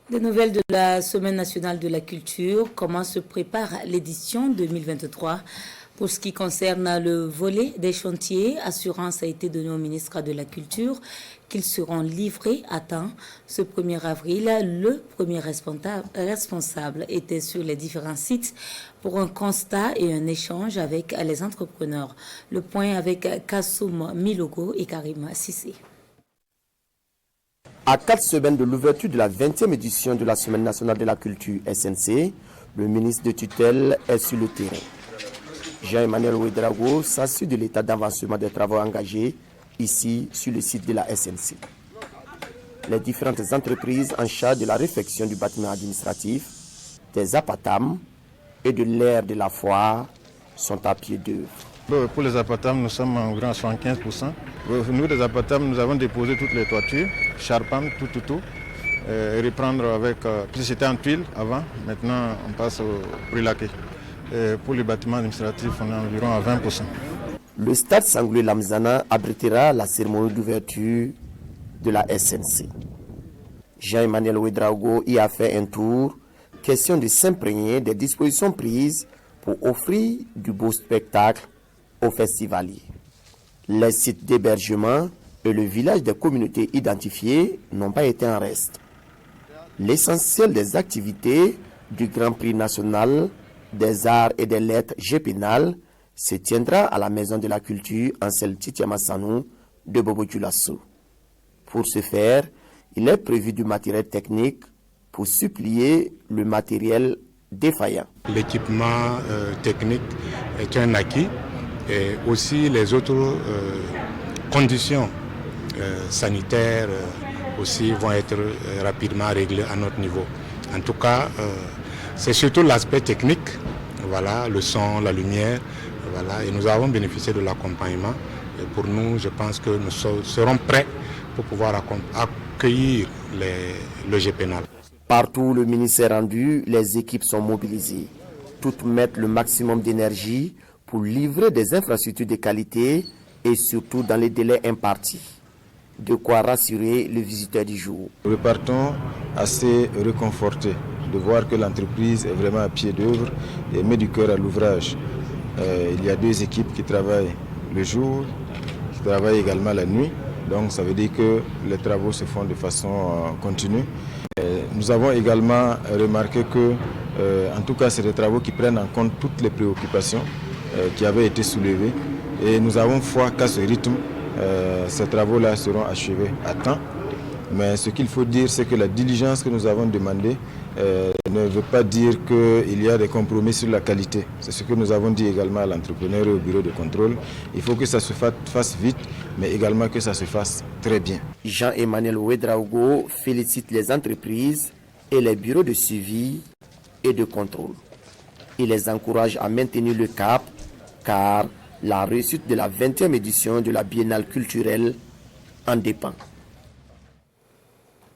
Des nouvelles de la Semaine nationale de la culture, comment se prépare l'édition 2023. Pour ce qui concerne le volet des chantiers, assurance a été donnée au ministre de la Culture qu'ils seront livrés à temps. Ce 1er avril, le premier responsable était sur les différents sites pour un constat et un échange avec les entrepreneurs. Le point avec Kassoum Milogo et Karim Sissé. À 4 semaines de l'ouverture de la 20e édition de la Semaine nationale de la culture SNC, le ministre de tutelle est sur le terrain. Jean-Emmanuel Ouedraogo s'assure de l'état d'avancement des travaux engagés ici sur le site de la SNC. Les différentes entreprises en charge de la réfection du bâtiment administratif, des apatam et de l'aire de la foire sont à pied d'œuvre. Pour les apatam, nous sommes environ à 75%. Nous, les apatam, nous avons déposé toutes les toitures, charpentes, tout. Et reprendre avec, puis c'était en tuile avant, maintenant on passe au brilaqué. Pour les bâtiments administratifs, on est environ à 20%. Le stade Sangoulé Lamzana abritera la cérémonie d'ouverture de la SNC. Jean-Emmanuel Ouedraogo y a fait un tour, question de s'imprégner des dispositions prises pour offrir du beau spectacle aux festivaliers. Les sites d'hébergement et le village des communautés identifiées n'ont pas été en reste. L'essentiel des activités du Grand Prix national des arts et des lettres Gépinal se tiendra à la Maison de la Culture en Titiamasanou de Bobo-Dioulasso. Pour ce faire, il est prévu du matériel technique pour supplier le matériel défaillant. L'équipement technique est un acquis et aussi les autres conditions sanitaires aussi vont être rapidement réglées à notre niveau. En tout cas, c'est surtout l'aspect technique, voilà, le son, la lumière, voilà, et nous avons bénéficié de l'accompagnement. Et pour nous, je pense que nous serons prêts pour pouvoir accueillir le GPNAL. Partout où le ministère est rendu, les équipes sont mobilisées. Toutes mettent le maximum d'énergie pour livrer des infrastructures de qualité et surtout dans les délais impartis. De quoi rassurer le visiteur du jour. Nous repartons assez réconfortés de voir que l'entreprise est vraiment à pied d'œuvre et met du cœur à l'ouvrage. Il y a 2 équipes qui travaillent le jour, qui travaillent également la nuit. Donc ça veut dire que les travaux se font de façon continue. Nous avons également remarqué que, en tout cas, c'est des travaux qui prennent en compte toutes les préoccupations qui avaient été soulevées. Et nous avons foi qu'à ce rythme, ces travaux-là seront achevés à temps. Mais ce qu'il faut dire, c'est que la diligence que nous avons demandée ne veut pas dire qu'il y a des compromis sur la qualité. C'est ce que nous avons dit également à l'entrepreneur et au bureau de contrôle. Il faut que ça se fasse vite, mais également que ça se fasse très bien. Jean-Emmanuel Ouedraogo félicite les entreprises et les bureaux de suivi et de contrôle. Il les encourage à maintenir le cap, car la réussite de la 20e édition de la Biennale culturelle en dépend.